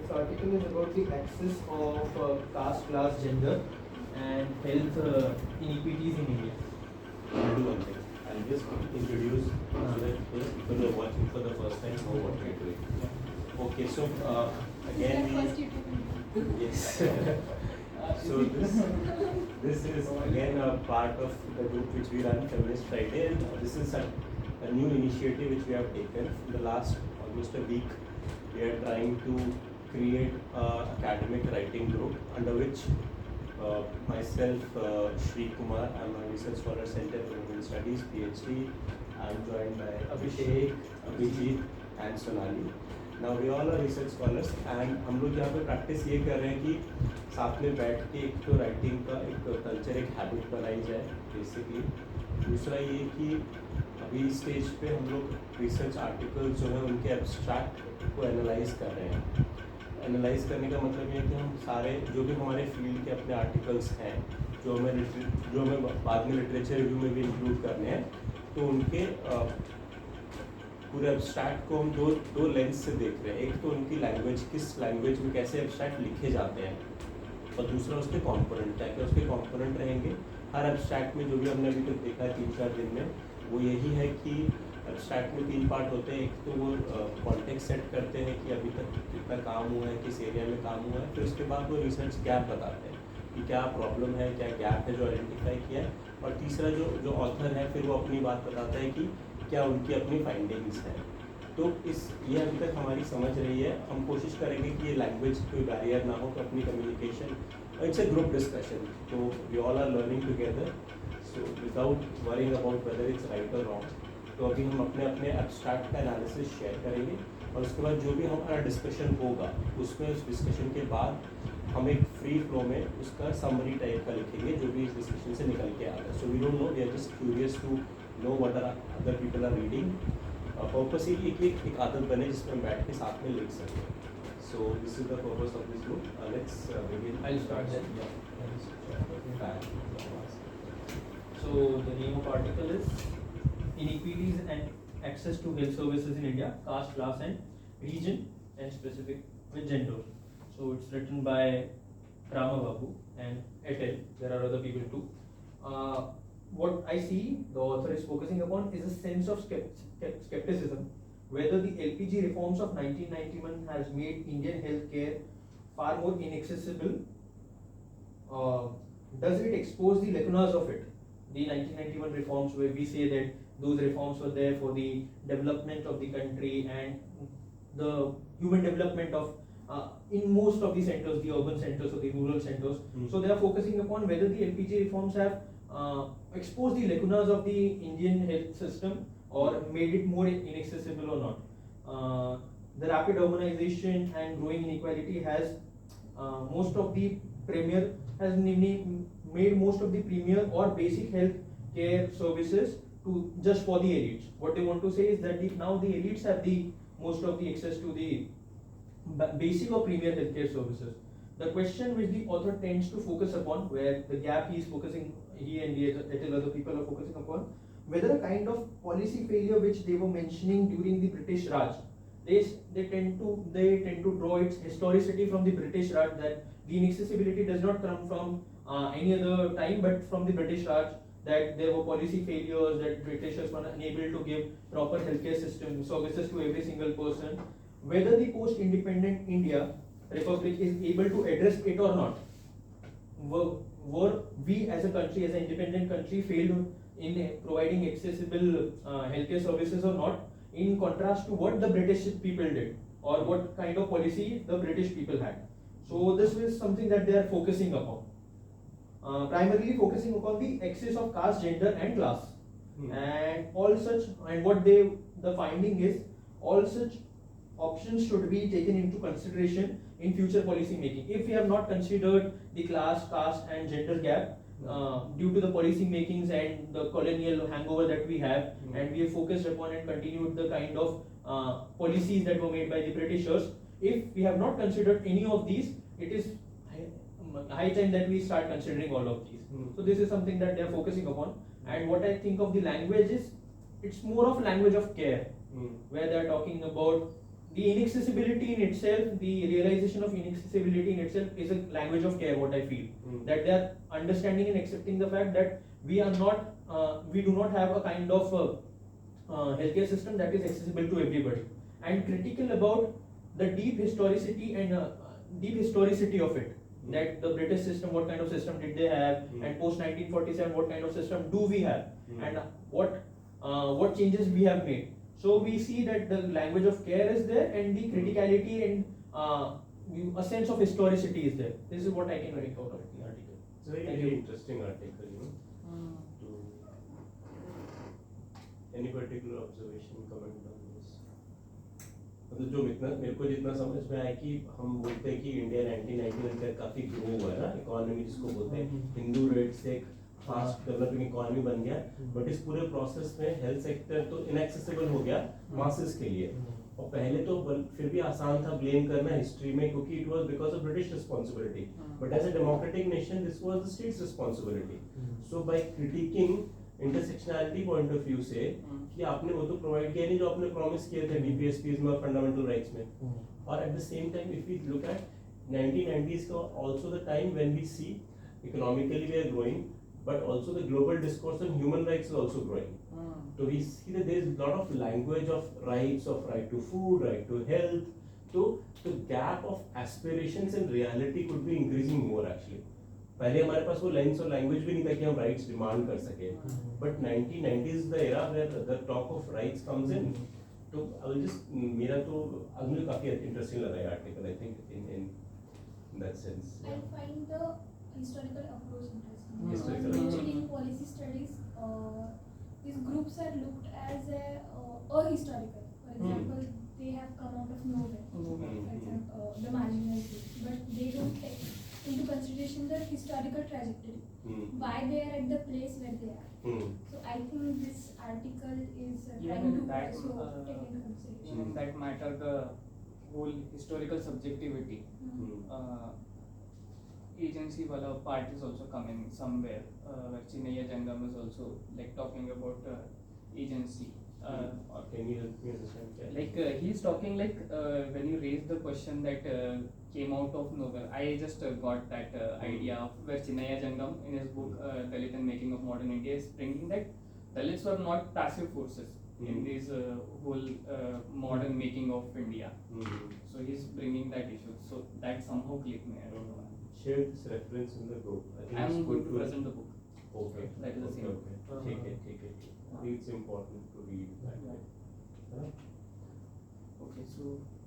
This article is about the axis of caste, class, gender, and health inequities in India. I'll do one thing. I'll just introduce so that people who are watching for the first time know what we're doing. Okay, so again yes. So this is again a part of the group which we run, Feminist Friday, and this is a new initiative which we have taken. In the last almost a week, we are trying to create an academic writing group under which myself, Shri Kumar, I'm a research scholar, Center for Women Studies, PhD. I'm joined by Abhishek, Abhijit, and Sonali. Now we all are research scholars, and हम लोग यहाँ पे practice ये कर रहे हैं कि साथ में बैठ के एक तो राइटिंग का एक कल्चर, एक हैबिट बनाई जाए बेसिकली. दूसरा ये कि अभी स्टेज पे हम लोग रिसर्च आर्टिकल्स जो है उनके एब्स्ट्रैक्ट को एनालाइज कर रहे हैं. एनालाइज करने का मतलब ये है कि हम सारे जो भी हमारे फील्ड के अपने आर्टिकल्स हैं जो हमें बाद में लिटरेचर रिव्यू में भी इंक्लूड करने हैं, तो उनके पूरे एब्स्ट्रैक्ट को हम दो लेंस से देख रहे हैं. एक तो उनकी लैंग्वेज, किस लैंग्वेज में कैसे एब्स्ट्रैक्ट लिखे जाते हैं, और दूसरा उसके कंपोनेंट, क्या क्या उसके कंपोनेंट रहेंगे. हर एब्स्ट्रैक्ट में जो भी हमने अभी तक देखा है 3-4 दिन में, वो यही है कि एब्स्ट्रैक्ट में 3 पार्ट होते हैं. एक तो वो कॉन्टेक्स्ट सेट करते हैं कि अभी तक कितना काम हुआ है, किस एरिया में काम हुआ है. फिर उसके बाद वो रिसर्च गैप बताते हैं कि क्या प्रॉब्लम है, क्या गैप है जो आइडेंटिफाई किया है. और तीसरा जो ऑथर है फिर वो अपनी बात बताता है कि क्या उनकी अपनी फाइंडिंग्स हैं. तो ये अभी तक हमारी समझ रही है. हम कोशिश करेंगे कि ये लैंग्वेज कोई बैरियर ना हो, तो अपनी communication, it's a group discussion, तो we all are learning together, so without worrying about whether it's right और रॉन्ग. तो अभी हम अपने एब्स्ट्रैक्ट का एनालिसिस शेयर करेंगे, और उसके बाद जो भी हमारा डिस्कशन होगा उसमें उस डिस्कशन के बाद हम एक फ्री फ्लो में उसका समरी टाइप का लिखेंगे जो भी इस डिस्कशन से निकल के आ रहा है. So we don't know, we are just curious to know what are other people are reading. Purpose ये कि एक आदत बने जिसमें हम बैठ के साथ में लिख सकें. So this is the purpose of this group. Let's begin. I'll start then. Yeah. So the name of article is Inequities and Access to Health Services in India, Caste, Class and Region, and specific with gender. So it's written by Rama Babu and et al. There are other people too. What I see the author is focusing upon is a sense of skepticism whether the LPG reforms of 1991 has made Indian healthcare far more inaccessible. Does it expose the lacunas of it? The 1991 reforms, where we say that those reforms were there for the development of the country and the human development of in most of the centers, the urban centers or the rural centers. So they are focusing upon whether the LPG reforms have exposed the lacunas of the Indian health system or made it more inaccessible or not. The rapid urbanization and growing inequality has most of the made most of the premier or basic health care services to just for the elites. What they want to say is that now the elites have the most of the access to the basic or premier healthcare services. The question which the author tends to focus upon, where the gap he and the other people are focusing upon, whether a kind of policy failure which they were mentioning during the British Raj, they tend to draw its historicity from the British Raj, that the inaccessibility does not come from any other time but from the British Raj, that there were policy failures, that Britishers were unable to give proper healthcare system services to every single person. Whether the post-independent India Republic is able to address it or not. Were we as a country, as an independent country, failed in providing accessible healthcare services or not, in contrast to what the British people did or what kind of policy the British people had. So this is something that they are focusing upon. Primarily focusing upon the axis of caste, gender and class. And all such, and what the finding is, all such options should be taken into consideration in future policy making. If we have not considered the class, caste and gender gap due to the policy makings and the colonial hangover that we have, and we have focused upon and continued the kind of policies that were made by the Britishers, if we have not considered any of these, it is high time that we start considering all of these. So this is something that they are focusing upon. And what I think of the language is, it's more of language of care, where they are talking about the inaccessibility in itself, the realization of inaccessibility in itself is a language of care, what I feel. That they are understanding and accepting the fact that we are not, we do not have a kind of healthcare system that is accessible to everybody. And critical about the deep historicity and deep historicity of it. That the British system, what kind of system did they have, and post 1947, what kind of system do we have, and what changes we have made. So we see that the language of care is there, and the criticality and a sense of historicity is there. This is what I can make out of the article. It's a very, Thank very you. interesting article, you know. To any particular observation, comment on this? मतलब जो इतना मेरे को जितना समझ में आया कि हम बोलते हैं कि इंडिया 1990 तक काफी ग्रो हुआ है ना, इकोनॉमी जिसको बोलते हैं हिंदू रेट से एक फास्ट डेवलपिंग इकोनॉमी बन गया, बट इस पूरे प्रोसेस में हेल्थ सेक्टर तो इनएक्सेसिबल हो गया मासेस के लिए। और पहले तो फिर भी आसान था ब्लेम करना हिस्ट्री में, क्योंकि it was because of British responsibility, but as a democratic nation this was the state's responsibility. So by criticising intersectionality point of view से कि आपने वो तो प्रोवाइड किया नहीं जो आपने प्रॉमिस किए थे बीपीएसपीज में और फंडामेंटल राइट्स में, और at the same time if we look at 1990s का also the time when we see economically we are growing, but also the global discourse on human rights is also growing. So we see that there is a lot of language of rights, of right to food, right to health. So the gap of aspirations and reality could be increasing more actually. पहले हमारे पास वो lens और language भी नहीं था कि हम rights demand कर सके, but 1990s the era where the talk of rights comes in. तो आई विल जस्ट, मेरा तो मुझे काफी इंटरेस्टिंग लगा ये article, I think in that sense. I find the historical approach interesting. Historical Usually in policy studies, these groups are looked as ahistorical. For example, they have come out of nowhere. For example, the marginal group, but they don't take into consideration the historical trajectory, why they are at the place where they are. So I think this article is trying to also take into consideration. In that matter, the whole historical subjectivity agency wala part is also coming somewhere, where Chinnaya Jangam is also like talking about agency. Can you help me understand? Like he's talking like when you raise the question that came out of nowhere, I just got that idea of where Chinnaya Jangam in his book Dalit and Making of Modern India is bringing that Dalits were not passive forces in this whole modern making of India. So he's bringing that issue. So that somehow clicked me. I don't know. Share this reference in the group. I think I it's am good going to present the book. Okay. That is the same. Okay. Take it. Take it. I think it's important to read that. Huh? Okay, so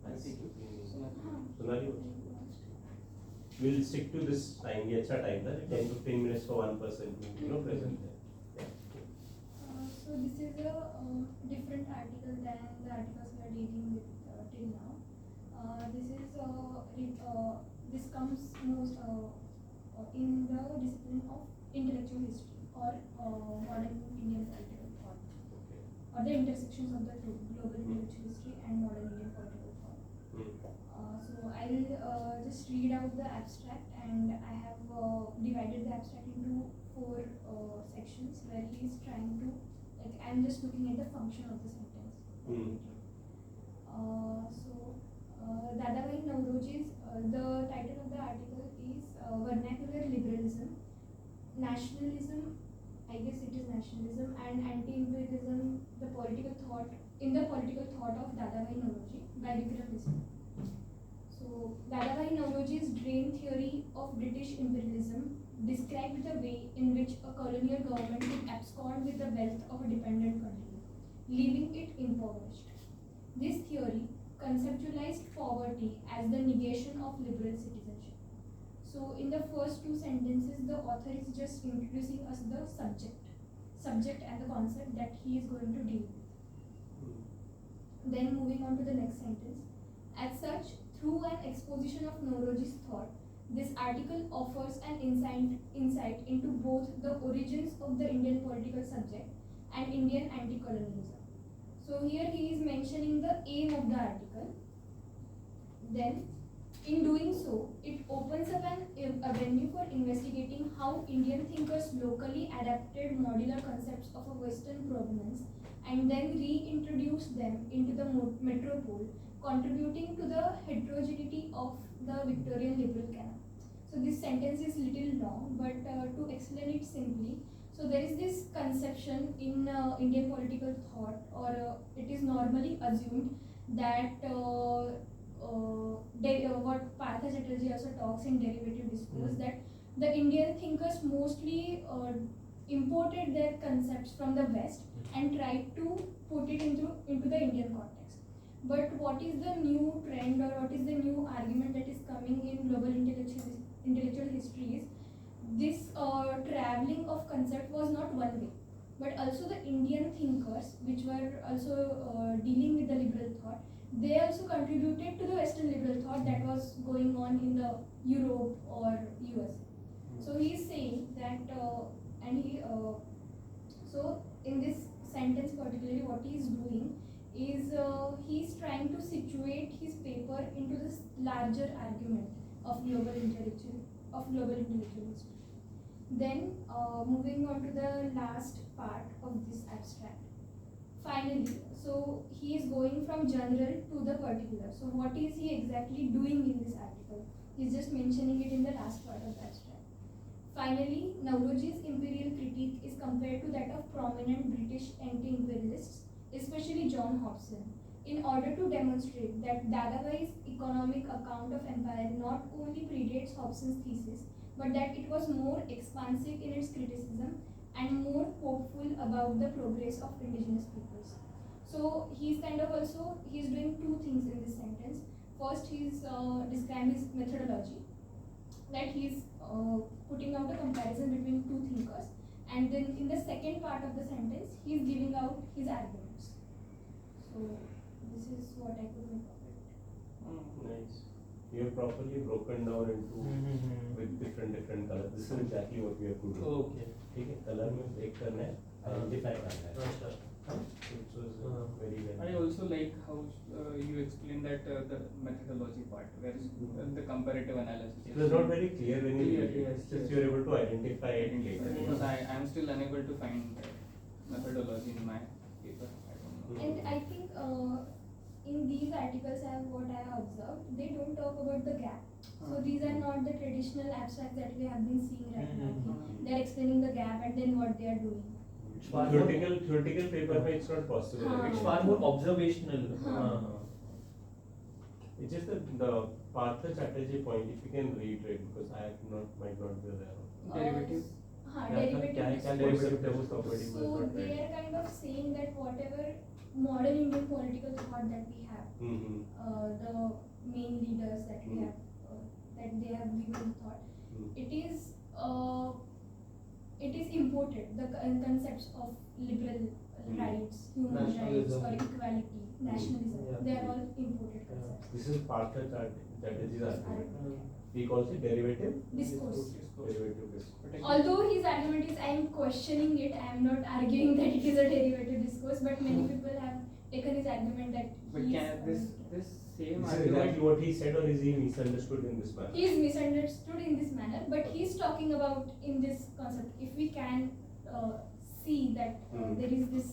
I'll take it. Sonali, we'll stick to this time. ये अच्छा time था, 10-15 minutes for one person to present there. So this is a different article than the articles we are dealing with till now. This comes most in the discipline of intellectual history or modern Indian political thought, or the intersections of the global intellectual history and modern Indian political thought. So I'll just read out the abstract, and I have divided the abstract into 4 sections where he is trying to, like, I'm just looking at the function of the sentence. Dadabhai Naoroji's, the title of the article is Vernacular Liberalism, Nationalism, I guess it is nationalism, and anti-imperialism, the political thought, in the political thought of Dadabhai Naoroji by Vikram Misra. So Dadabhai Naoroji's drain theory of British imperialism described the way in which a colonial government could abscond with the wealth of a dependent country, leaving it impoverished. This theory conceptualized poverty as the negation of liberal citizenship. So in the first 2 sentences, the author is just introducing us the subject and the concept that he is going to deal with. Then moving on to the next sentence. As such, through an exposition of Naoroji's thought, this article offers an insight into both the origins of the Indian political subject and Indian anti-colonialism. So here he is mentioning the aim of the article. Then In doing so, it opens up an avenue for investigating how Indian thinkers locally adapted modular concepts of a Western provenance and then reintroduced them into the metropole, contributing to the heterogeneity of the Victorian liberal canon. So this sentence is little long, but to explain it simply, so there is this conception in Indian political thought, or it is normally assumed that what Partha Chatterjee also talks in derivative discourse, that the Indian thinkers mostly imported their concepts from the West and tried to put it into the Indian context. But what is the new trend, or what is the new argument that is coming in global intellectual histories? This traveling of concept was not one way, but also the Indian thinkers, which were also dealing with the liberal thought, they also contributed to the Western liberal thought that was going on in the Europe or US. So he is saying that, so in this sentence particularly, what he is doing is he is trying to situate his paper into this larger argument of global intellectual history. Then moving on to the last part of this abstract. Finally, so he is going from general to the particular. So what is he exactly doing in this article? He is just mentioning it in the last part of the abstract. Finally, Nauroji's imperial critique is compared to that of prominent British anti-imperialists, especially John Hobson, in order to demonstrate that Dadabhai's economic account of empire not only predates Hobson's thesis, but that it was more expansive in its criticism and more hopeful about the progress of indigenous peoples. So he's kind of also, he's doing two things in this sentence. First, he's describing his methodology, that he's putting out a comparison between two thinkers, and then in the second part of the sentence, he's giving out his arguments. So this is what I could make of it. Nice. You have properly broken down into with different colors. This is exactly what we have to do. Okay. ठीक है, colour में break करना है, identify करना है. अच्छा. It was very well. I also like how you explain that the methodology part, where the comparative analysis. It was not very clear when you Clear, read it. yes, Just yes. you are able to identify it later. Because I am still unable to find methodology in my paper. I don't know. And I think in these articles, what I have observed, they don't talk about the gap. So these are not the traditional abstracts that we have been seeing right now. They are explaining the gap and then what they are doing. It's far more, Theoretical paper में it's not possible. हाँ. it's far more observational. हाँ. It's just the Partha Chatterjee point, if you can reiterate, because I might not be aware of. Derivative. हाँ, क्या derivative क्या discourse. derivative property was So not they right. are kind of saying that whatever modern Indian political thought that we have, the main leaders that we have, that they have given thought, it is imported. The concepts of liberal rights, human rights, Nationalism. or equality, nationalism, Yeah. they are all imported concepts. This is Partha Chatterjee's argument. He calls it derivative Discourse. derivative discourse. But I- Although his argument is, I am questioning it, I am not arguing that it is a derivative discourse, but many people have taken his argument that But he can is this same This is argument? exactly what he said, or is he misunderstood in this manner? he is misunderstood in this manner, but he is talking about in this concept. If we can see that there is this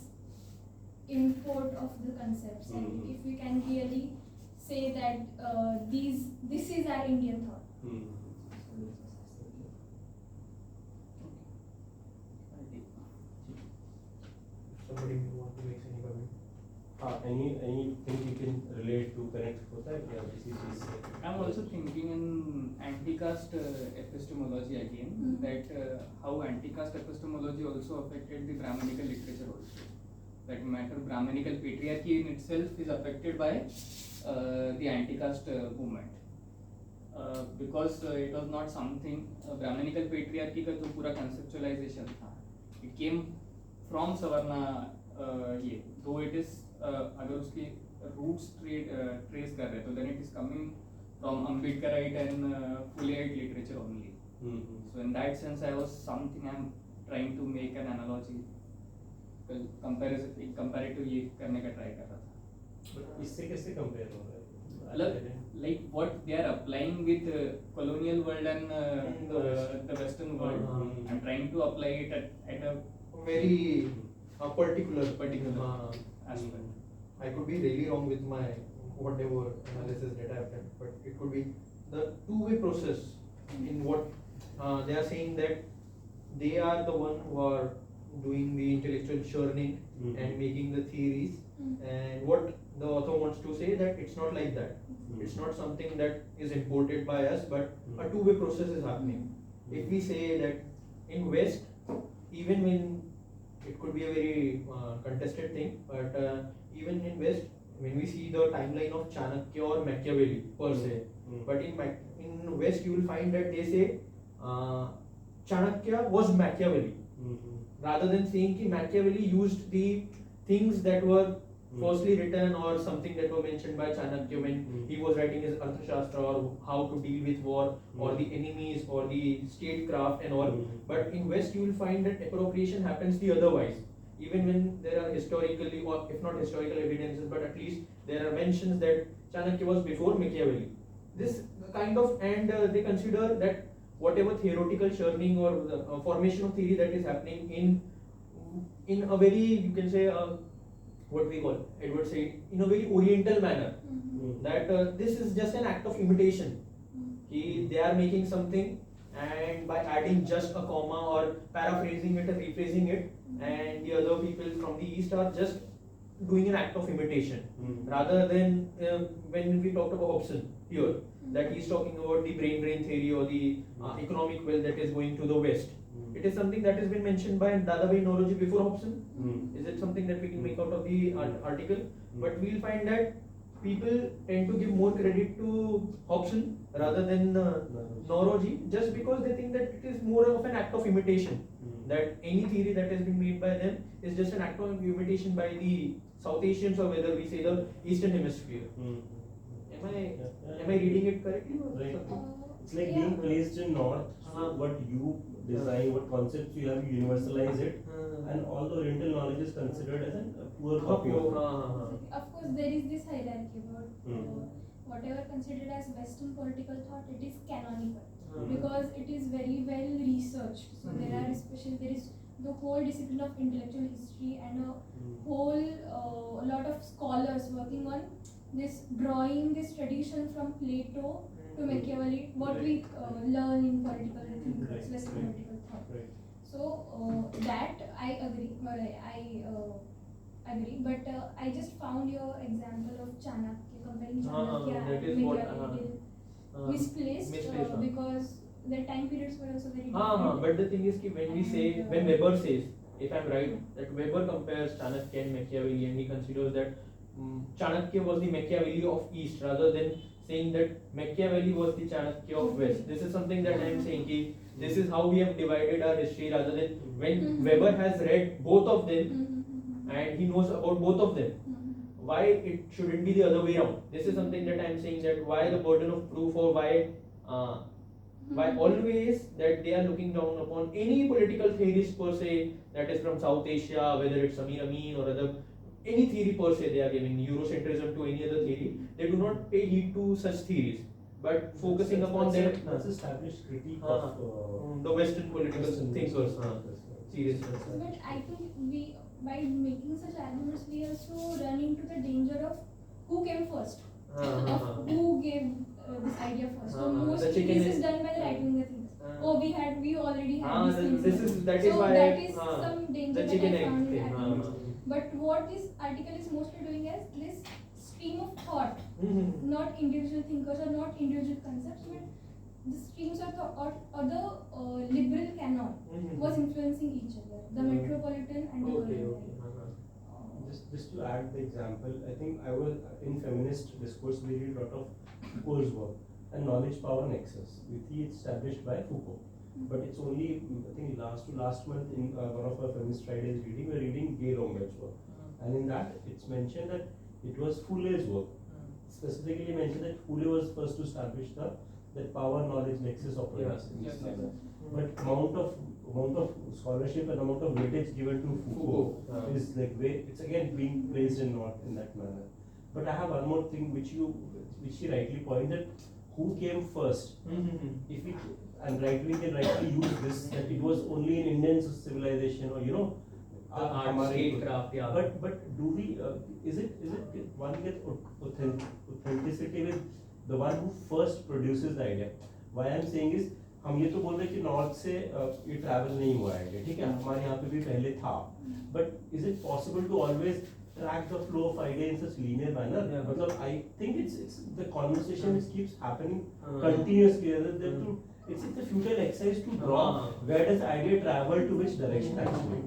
import of the concepts, and if we can really say that this is our Indian thought. Somebody want to make any comment? Anything you can relate to connect होता है क्या किसी चीज से? I'm also thinking in anti-caste epistemology again, that how anti-caste epistemology also affected the Brahminical literature also. That matter, Brahminical patriarchy in itself is affected by the anti-caste movement. Because it was not something, Brahminical patriarchy का जो पूरा conceptualization था, it came from Savarna ये, though it is अगर उसकी roots trace कर रहे तो then it is coming from Ambedkarite and Fuleite literature only. So in that sense, I was something I'm trying to make an analogy, comparative ये करने का try कर रहा था. इससे कैसे compare हो रहा है? like what they are applying with colonial world and the Western world. Uh-huh. I'm trying to apply it at a very particular aspect. I could be really wrong with my whatever analysis that I have done, but it could be the two-way process in what they are saying, that they are the one who are doing the intellectual churning and making the theories, and what the author wants to say that it's not like that. It's not something that is imported by us, but a two-way process is happening. If we say that in West, even when it could be a very contested thing, but even in West, when we see the timeline of Chanakya or Machiavelli per se, but in West you will find that they say Chanakya was Machiavelli, rather than saying that Machiavelli used the things that were firstly written or something that were mentioned by Chanakya when he was writing his Arthashastra, or how to deal with war or the enemies or the statecraft and all. But in West you will find that appropriation happens the otherwise. Even when there are historically, or if not historical evidences, but at least there are mentions that Chanakya was before Machiavelli. This kind of, and they consider that whatever theoretical churning or the formation of theory that is happening in a very, you can say, what we call, Edward said, in a very oriental manner, that this is just an act of imitation. They are making something, and by adding just a comma or paraphrasing it or rephrasing it, and the other people from the East are just doing an act of imitation, rather than when we talked about Hobson here, that he's talking about the brain drain theory or the economic wealth that is going to the West. It is something that has been mentioned by Dadabhai Naoroji before Hobson. Is it something that we can make out of the article? But we'll find that people tend to give more credit to Hobson rather than Naoroji, just because they think that it is more of an act of imitation. That any theory that has been made by them is just an act of imitation by the South Asians, or whether we say the Eastern Hemisphere. Am I reading it correctly? Or Right. something? It's like being placed in North, so what you design, what concepts you have, you universalize it, and all the Oriental knowledge is considered as a poor copy of it. Of course, there is this hierarchy about whatever considered as Western political thought, it is canonical because it is very well researched. So there is the whole discipline of intellectual history and a whole lot of scholars working on this, drawing this tradition from Plato to Machiavelli, what we learn in political thinkers, Western political thought. Right. So that I agree. Agree, but I just found your example of Chanakya, comparing Chanakya that is and what, Machiavelli misplaced, because the time periods were also very different. But the thing is that when we say, when Weber says, if I'm right, that Weber compares Chanakya and Machiavelli, and he considers that Chanakya was the Machiavelli of East, rather than saying that Machiavelli was the Chanakya of West. This is something that I am saying, this is how we have divided our history, rather than when Weber has read both of them and he knows about both of them, why it shouldn't be the other way around. This is something that I am saying, that why the burden of proof, or why always that they are looking down upon any political theorist per se that is from South Asia, whether it's Amir Amin or other, any theory per se they are giving, Eurocentrism to any other theory, they do not pay heed to such theories, but focusing upon their That's established critique of the Western political Western thinkers. thinkers. Seriously. But I think we, by making such arguments, we also run into the danger of who came first, of who gave this idea first. So mostly this is done by the right winger thinkers. We already had these things. That is so why that is some danger the that chicken I egg found in thing. academics. But what this article is mostly doing is this stream of thought, not individual thinkers or not individual concepts, but the streams of thought or the liberal canon was influencing each other, the metropolitan and the colonial. Just to add the example, I think I was in feminist discourse, we read a lot of Foucault's work and knowledge power nexus, which he established by Foucault. But it's only, I think last month in one of our feminist Fridays reading, we're reading Gay Lombert's work. And in that, it's mentioned that it was Foucault's work. Specifically mentioned that Foucault was first to establish that power knowledge nexus operas. But amount of scholarship and amount of weightage given to Foucault is like it's again being placed in not in that manner. But I have one more thing which she rightly pointed. Who came first? If we and we can rightly use this that it was only in Indian civilization or The art, हमारे- statecraft, yeah. But do we is it one get authenticity with the one who first produces the idea? Why I'm saying is हम ये तो बोल रहे हैं कि north से ये ट्रैवल नहीं हुआ है, ठीक है, हमारे यहाँ पे भी पहले था, but is it possible to always track the flow of idea in such linear manner? Yeah. मतलब I think it's the conversation which keeps happening Uh-huh. continuously rather than to it's a futile exercise to draw where does idea travel to which direction actually.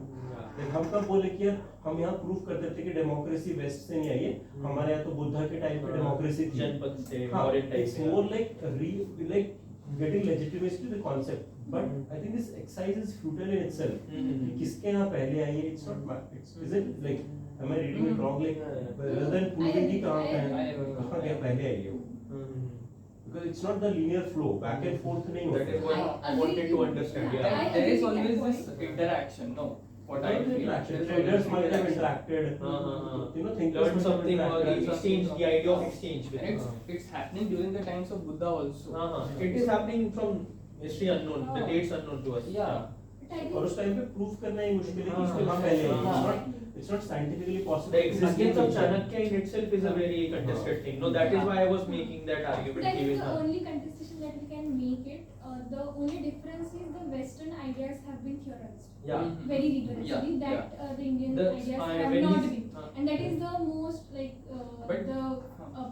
Like हम कब बोले कि यार हम यहाँ proof कर देते कि डेमोक्रेसी वेस्ट से नहीं आई है, हमारे यहाँ तो बुद्धा के टाइम पे डेमोक्रेसी थी, जनपद से हाँ, modern type it's more like getting legitimacy to the concept, but I think this exercise is futile in itself. कि किसके यहाँ पहले आई है, it's not is it like am I reading it wrong, like rather than proving कि कहाँ कहाँ क्या पहले आई है वो, because it's not the linear flow, back and forth नहीं That is होता. what I wanted to understand. I Yeah. There is agree with always that this point. interaction. No, what I feel. Interaction. there's Traders always might have interaction. interacted, thinkers Learn might have something or interacted. exchange, the idea of exchange. And it's happening during the times of Buddha also. It is happening from history unknown, the dates unknown to us. Yeah. But I और उस think time पे proof करना ही मुश्किल है कि हाँ, उसके कहाँ पहले आई है. हाँ. It's not scientifically possible. The existence of Again, Chanakya in itself is a very contested thing. No, that is why I was making that But argument. I think कि the हाँ. only contestation that we can make it, the only difference is the Western ideas have been theorized Yeah. Mhm. very rigorously, Yeah, that the Indian The- ideas when have not he's- been, and that is the most But- the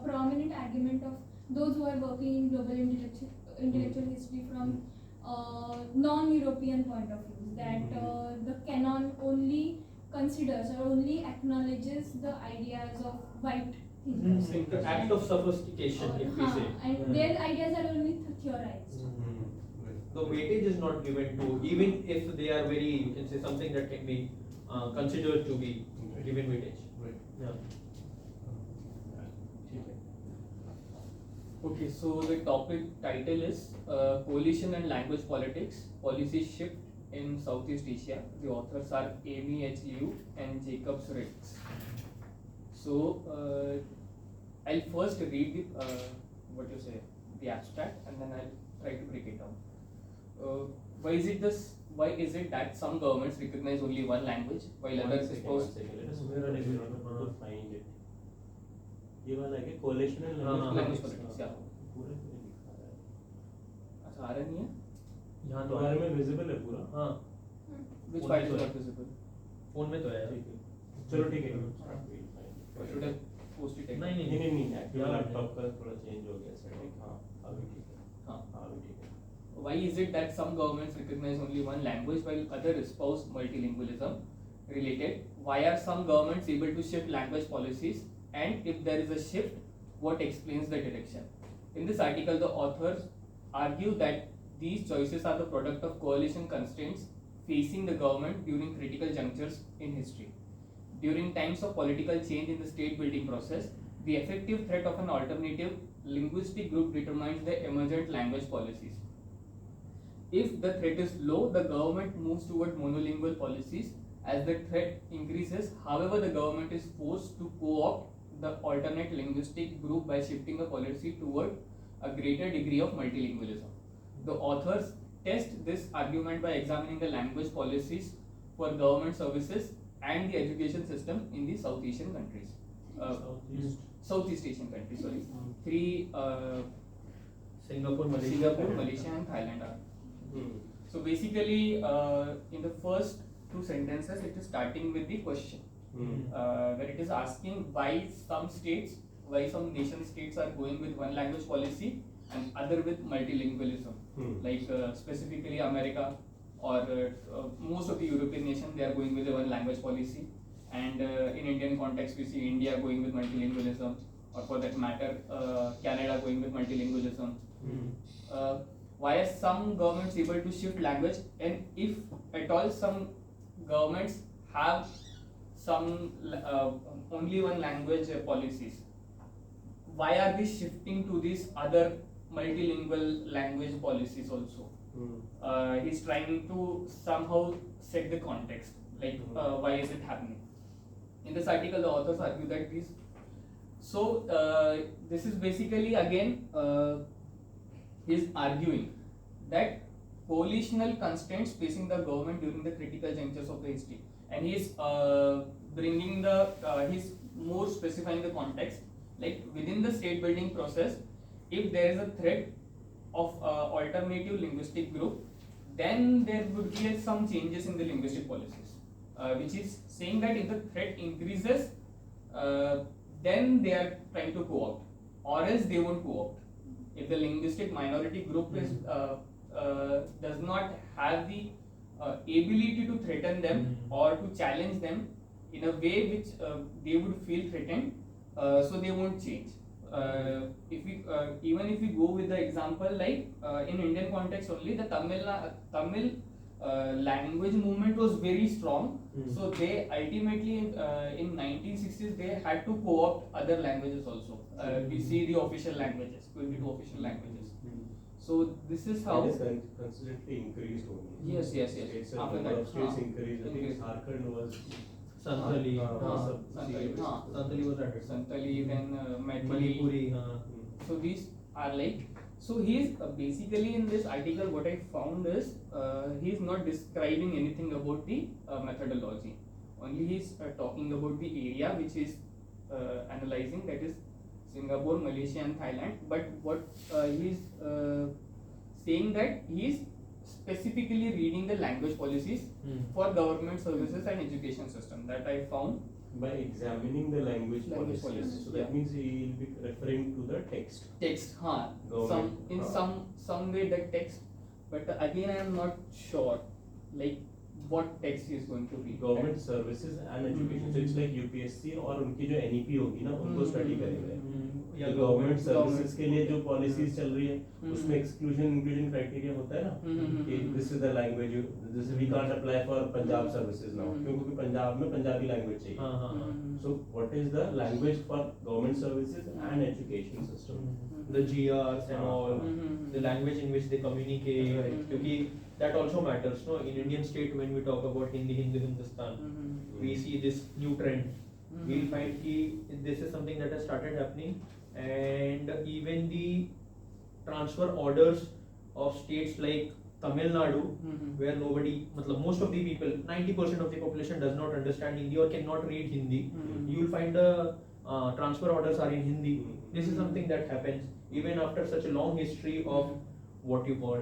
prominent argument of those who are working in global intellectual history from non-European point of view, that the canon only considers or only acknowledges the ideas of white thinkers. The act of sophistication, if we say. And their ideas are only theorized. The weightage is not given to, even if they are very, you can say something that can be considered to be given weightage. Yeah. Okay, so the topic title is Coalition and Language Politics, Policy Shift in Southeast Asia. The authors are Amy H. Liu and Jacob Ritz. So I'll first read the abstract, and then I'll try to break it down. Why is it that some governments recognize only one language while others suppose? Let us to find it. ये वाला है कि coalition and Language politics, yeah. पूरा तो नहीं दिखा रहा है. अच्छा, आ रहा नहीं है? यहाँ तो तुम्हारे में visible है पूरा. हाँ. Which Phone part में is तो not है. visible? फोन में तो है. ठीक है. चलो ठीक है. Or should I post it? नहीं, नहीं एक्चुअली Yeah. लैपटॉप का थोड़ा चेंज हो गया सेटिंग. हाँ अभी ठीक है. हाँ. अभी ठीक है. Why is it that some governments recognize only one language while others espouse multilingualism? Related, why are some governments able to shift language policies? And if there is a shift, what explains the direction? In this article, the authors argue that these choices are the product of coalition constraints facing the government during critical junctures in history. During times of political change in the state building process, the effective threat of an alternative linguistic group determines the emergent language policies. If the threat is low, the government moves toward monolingual policies. As the threat increases, however, the government is forced to co-opt the alternate linguistic group by shifting the policy toward a greater degree of multilingualism. The authors test this argument by examining the language policies for government services and the education system in the South Asian countries. Southeast Asian countries, sorry. Three Singapore, Malaysia, Singapore, Malaysia and Thailand are. So basically, in the first two sentences, it is starting with the question, where it is asking why some nation states are going with one language policy and other with multilingualism. Like specifically America or most of the European nations, they are going with a one language policy. And in Indian context, we see India going with multilingualism, or for that matter, Canada going with multilingualism. Why are some governments able to shift language, and if at all some governments have some only one language policies, why are we shifting to these other multilingual language policies also? He's trying to somehow set the context, like why is it happening? In this article, the authors argue that these So this is basically again is arguing that coalitional constraints facing the government during the critical junctures of the history, and he's bringing the he's more specifying the context, like within the state building process, if there is a threat of alternative linguistic group, then there would be some changes in the linguistic policies, which is saying that if the threat increases, then they are trying to co-opt, or else they won't co-opt. If the linguistic minority group is does not have the ability to threaten them or to challenge them in a way which they would feel threatened, so they won't change. If we even if we go with the example, like in Indian context only, the Tamil language movement was very strong. So they ultimately in 1960s they had to co-opt other languages also. We see the official languages, 22 official languages. So this is how. It is constantly increased only. Yes. States and After number that, of states हाँ, increased. I think increased. Jharkhand was Santali, Santali, हाँ. Santali was added. Santali, then Maithili. Manipuri, So these are like, so he is basically in this article, what I found is he is not describing anything about the methodology. Only he is talking about the area which is analyzing, that is Singapore, Malaysia and Thailand. But what he is saying that he is specifically reading the language policies for government services and education system, that I found. by examining the language Language policies. policies, So that yeah. means he will be referring to the text. Text, हाँ, Government, some in हाँ. some way the text, but again I am not sure like what text he is going to be. Government services and education. So it's like UPSC और उनकी जो NEP होगी ना, उनको study करेंगे. या तो गवर्नमेंट government सर्विसेज के लिए जो पॉलिसीज चल रही है, हम्म. उसमें एक्सक्लूजन इंक्लूजन क्राइटेरिया होता है ना, कि this is the language, this we can't apply for Punjab services now, क्योंकि पंजाब में पंजाबी लैंग्वेज चाहिए. So what is the language for government services and education system? The GRs and all, Mhm. the language in which they communicate, Right. क्योंकि that also matters, no? In Indian state, when we talk about Hindi, Hindu Hindustan, we see this new trend. We'll find that this is something that has started happening, and even the transfer orders of states like Tamil Nadu, where nobody, matlab most of the people, 90% of the population does not understand Hindi or cannot read Hindi, you will find the transfer orders are in Hindi. This is something that happens even after such a long history of what you call